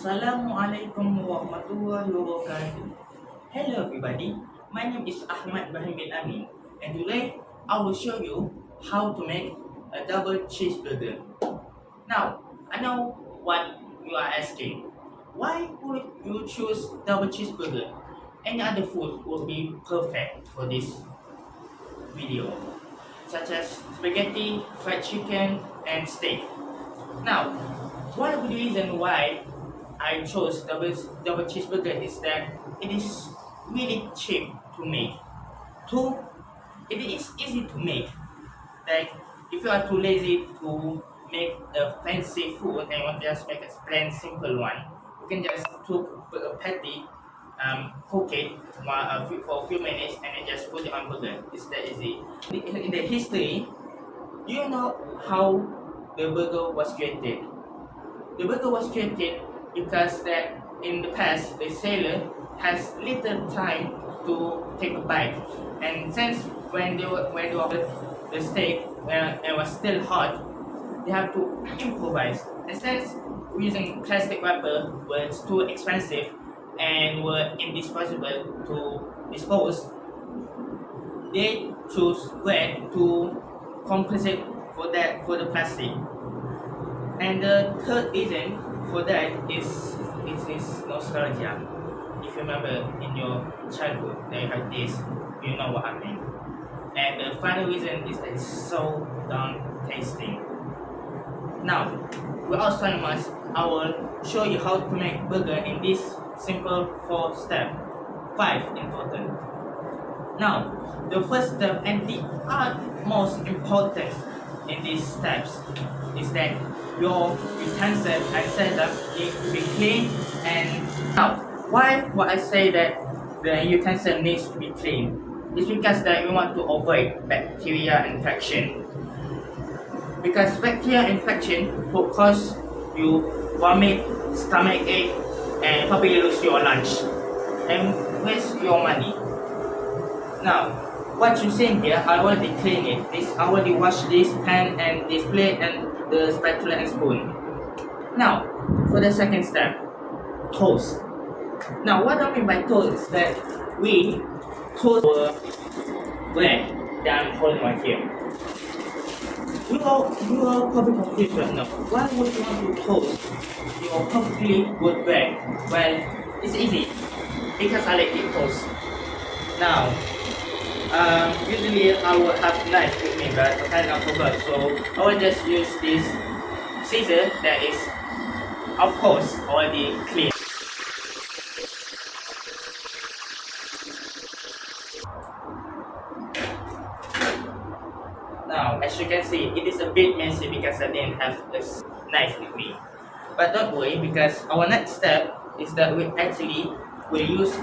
Assalamualaikum warahmatullahi wabarakatuh. Hello everybody, my name is Ahmad Ibrahim bin Amin, and today I will show you how to make a double cheeseburger. Now, I know what you are asking. Why would you choose double cheeseburger? Any other food would be perfect for this video, such as spaghetti, fried chicken, and steak. Now, one of the reasons why I chose double cheeseburger is that it is really cheap to make. Two, it is easy to make. Like if you are too lazy to make a fancy food and you want to just make a plain simple one, you can just cook a patty, cook it for a few minutes and then just put it on burger. It's that easy. In the history, do you know how the burger was created? The burger was created because that in the past the sailor has little time to take a bite, and since when they were the steak it was still hot, they have to improvise. And since using plastic wrapper was too expensive and were indisposable to dispose, they chose bread to compensate for the plastic. And the third reason for that is nostalgia. If you remember in your childhood that you had this, you know what I mean. And the final reason is that it's so darn tasty. Now, without so much, I will show you how to make burger in this simple 4 step, 5 in total. Now, the first step and the most important in these steps is that your utensil and setup need to be clean. And now, why would I say that the utensil needs to be clean? It's because that we want to avoid bacteria infection. Because bacteria infection will cause you vomit, stomach ache, and probably lose your lunch and waste your money. Now, what you see here, I already cleaned it. I already washed this pan and this plate and the spatula and spoon. Now, for the second step, toast. Now, what I mean by toast is that we toast our bread that I'm holding right here. You are probably confused right now. Why would you want to toast your perfectly good bread? Well, it's easy because I like it toast. Now, usually I will have knife with me, but apparently I forgot, so I will just use this scissor that is, of course, already clean. Now, as you can see, it is a bit messy because I didn't have this knife with me. But don't worry, because our next step is that we actually will use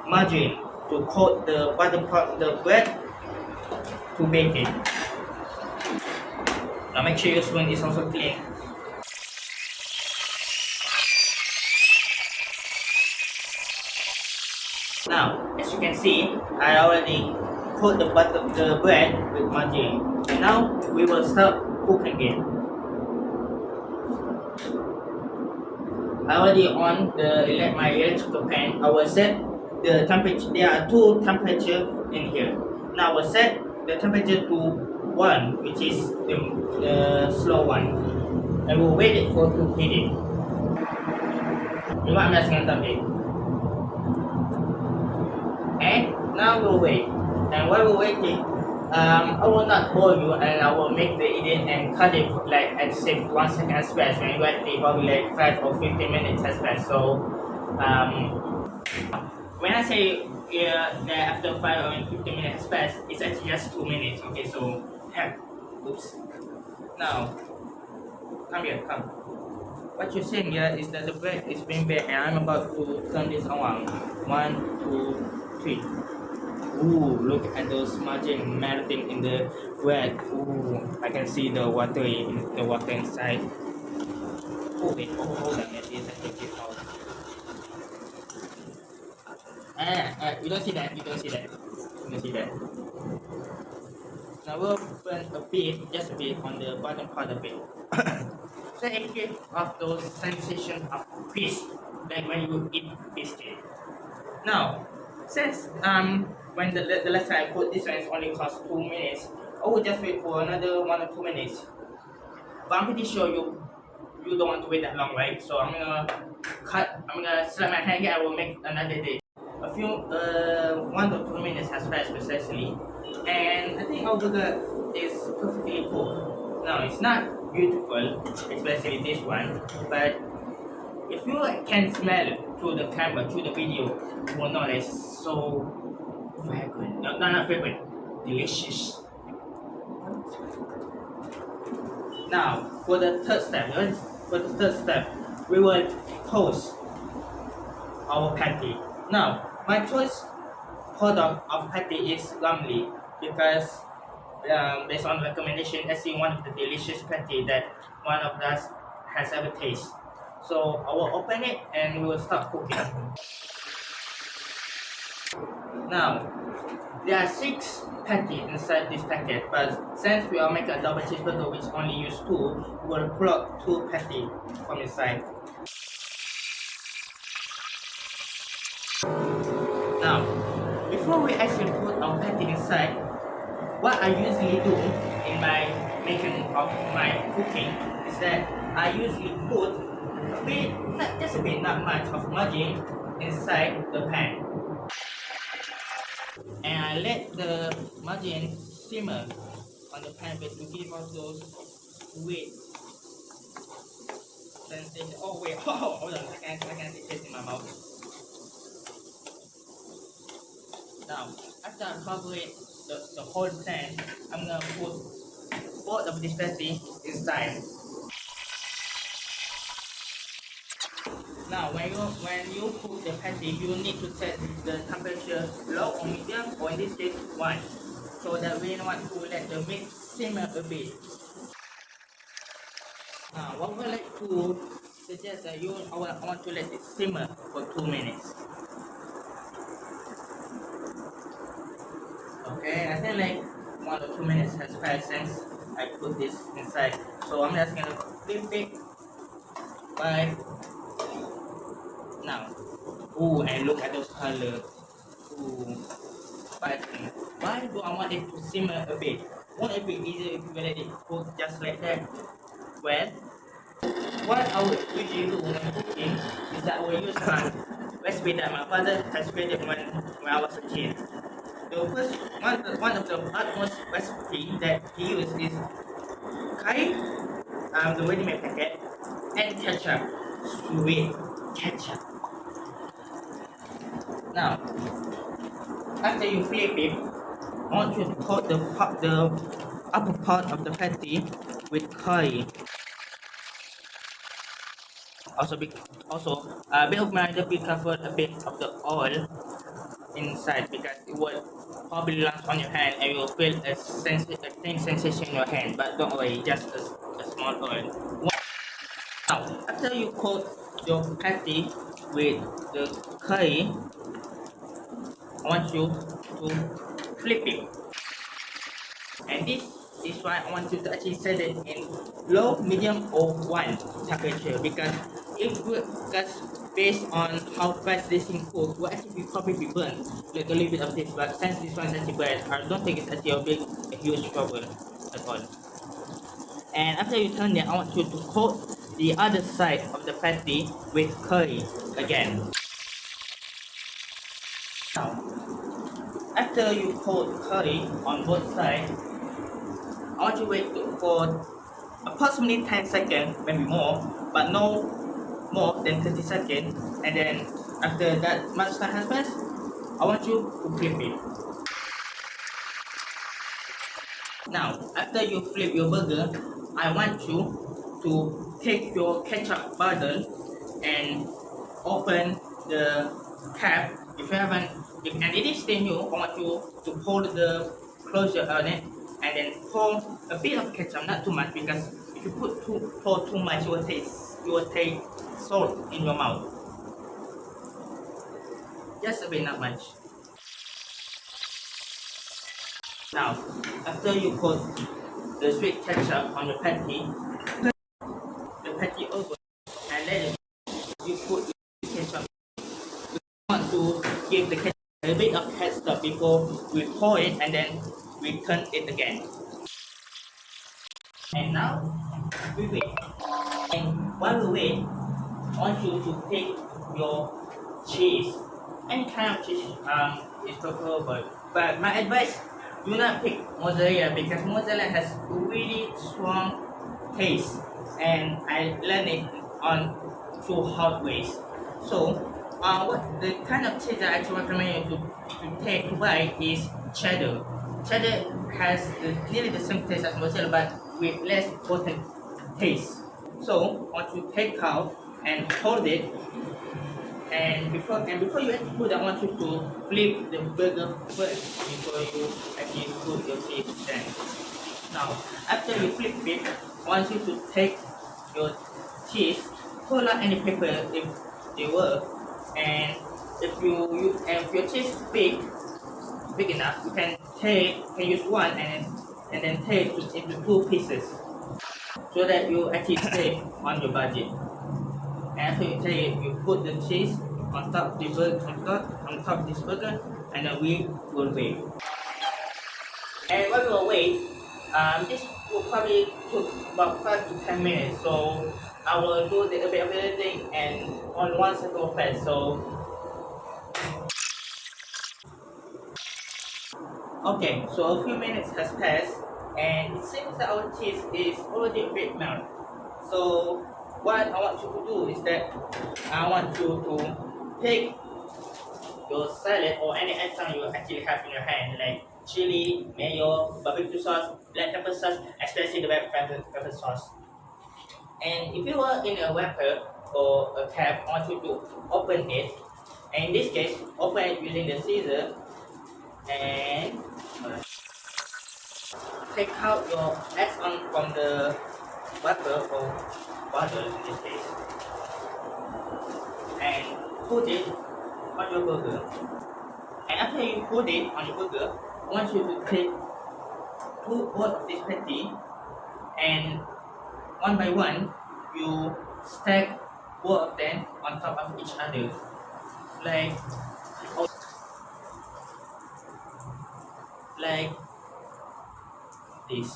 margarine to coat the bottom part of the bread to bake it. Now make sure your spoon is also clean. Now, as you can see, I already coat the bottom of the bread with margarine. And now we will start cooking it. I already on my electrical pan. I will set the temperature. There are 2 temperatures in here. Now I will set the temperature to 1, which is the slow one, and we'll wait it for to heat it. I'm just gonna it. And now we'll wait. And while we're waiting, I will not bore you, and I will make the edit and cut it like at say 1 second has passed. When you actually probably like 5 or 15 minutes has passed. So when I say that after 5 or 15 minutes has passed, it's actually just 2 minutes. Okay, so oops. Now come here, come. What you're seeing here is that the bread is being baked, and I'm about to turn this on. 1, 2, 3. Ooh, look at those margarine melting in the bread. Ooh, I can see the water inside. Oh wait, hold on, let me take it out. You don't see that, you don't see that. You don't see that. Now we'll burn a bit, just a bit on the bottom part of it. So it gives off those sensations of crisp when you eat biscuit. Now, since when the last time I put this one is only cost 2 minutes, I will just wait for another 1 or 2 minutes. But I'm pretty sure you don't want to wait that long, right? So I'm gonna slap my hand here. I will make another dish. A few 1 to 2 minutes has passed precisely, and I think our burger is perfectly cooked. Now it's not beautiful, especially this one, but if you can smell through the camera, through the video, you will know it's so fragrant. No, not fragrant, delicious. Now, for the third step, we will toast our patty. Now, my choice product of patty is Lumley because based on recommendation, that's one of the delicious patty that one of us has ever tasted. So I will open it and we will start cooking. Now, there are 6 patties inside this packet, but since we are making a double cheeseburger which only use 2, we will pull out 2 patties from inside. Now, before we actually put our patty inside, what I usually do in my making of my cooking is that I usually put a bit, not just a bit, not much of margarine inside the pan. And I let the margarine simmer on the pan bed to give us those sweet sensation. Oh wait, oh, hold on, I can see taste in my mouth. Now, after I cover it, the whole pan, I'm gonna put both of these patties inside. Now, when you cook the patty, you need to set the temperature low or medium, or in this case 1, so that we want to let the meat simmer a bit. Now, what I like to suggest that I want to let it simmer for 2 minutes. Okay, I think like 1 or 2 minutes has passed since I put this inside. So I'm just gonna flip it by now. Ooh, and look at those colors. Ooh. But why do I want it to simmer a bit? Won't it be easier if you let it cook just like that? Well, what I would usually do when cooking is that I will use a recipe that my father has created when I was a kid. The first one of the utmost recipe that he used is curry, the ready-made packet, and ketchup, sweet ketchup. Now, after you flip it, I want you to coat the upper part of the patty with curry. Also, a bit of reminder, be careful a bit of the oil inside because it will probably land on your hand and you will feel a thin sensation in your hand. But don't worry, just a small oil. Now, after you coat your patty with the curry, I want you to flip it. And this is why I want you to actually set it in low, medium, or 1 temperature because based on how fast this thing cooks, will actually probably be burnt like a little bit of this. But since this one is actually burnt, I don't think it's actually a huge trouble at all. And after you turn it, I want you to coat the other side of the patty with curry again. Now, after you coat curry on both sides, I want you to wait for approximately 10 seconds, maybe more, but no more than 30 seconds. And then after that much time has passed, I want you to flip it. Now, after you flip your burger, I want you to take your ketchup bottle and open the cap. If you haven't, and it is still new, I want you to pull the closure on it and then pour a bit of ketchup, not too much, because if you pour too much, you will taste salt in your mouth. Just a bit, not much. Now, after you put the sweet ketchup on your patty, turn the patty over and let it. You put the ketchup want to give the ketchup a bit of head stop before we pour it and then we turn it again. And now we wait. And while we wait, I want you to pick your cheese. Any kind of cheese is preferable. But my advice, do not pick mozzarella because mozzarella has really strong taste and I learned it on through hard ways. So what the kind of cheese that I actually recommend you to buy is cheddar. Cheddar has nearly the same taste as mozzarella but with less potent taste. So once you take out and hold it, and before you actually put, I want you to flip the burger first before you actually put your cheese there. Now, after you flip it, I want you to take your cheese, pull out any paper if they work, and if your cheese is big enough, you can use one and then take it into two pieces, so that you actually save on your budget. And after you take it, you put the cheese on top of this burger, and then we will wait. And while we will wait, this will probably took about 5 to 10 minutes. So I will do a bit of editing and on one second of press. So okay, so a few minutes has passed, and it seems that our cheese is already a bit melted. So what I want you to do is that I want you to take your salad or any item you actually have in your hand, like chili, mayo, barbecue sauce, black pepper sauce, especially the black pepper sauce. And if you are in a wrapper or a cap, I want you to open it. And in this case, open it using the scissors and take out your eggs on from the butter or bottle in this case, and put it on your burger. And after you put it on your burger, I want you to take both of this patty, and one by one you stack both of them on top of each other, like this.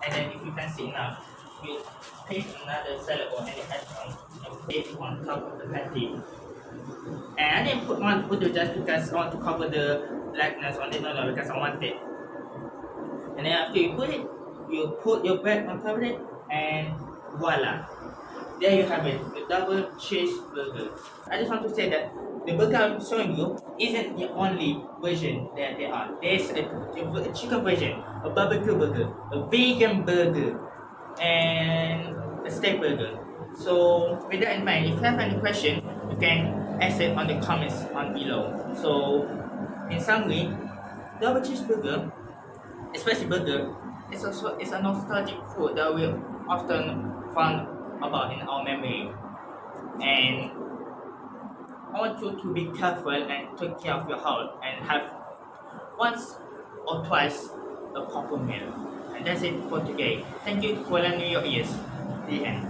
And then if you fancy enough, you take another salad or any item and put it on top of the patty. And I didn't put one potato just because I want to cover the blackness on it, no, because I want it. And then after you put it, you put your bread on top of it, and voila, there you have it, the double cheeseburger. I just want to say that the burger I'm showing you isn't the only version that there are. There's a chicken version, a barbecue burger, a vegan burger, and a steak burger. So with that in mind, if you have any question, you can ask it on the comments on below. So in summary, double cheeseburger, especially burger, is a nostalgic food that we often find about in our memory. And I want you to be careful and take care of your health and have once or twice a proper meal. And that's it for today. Thank you for lending your ears. The end.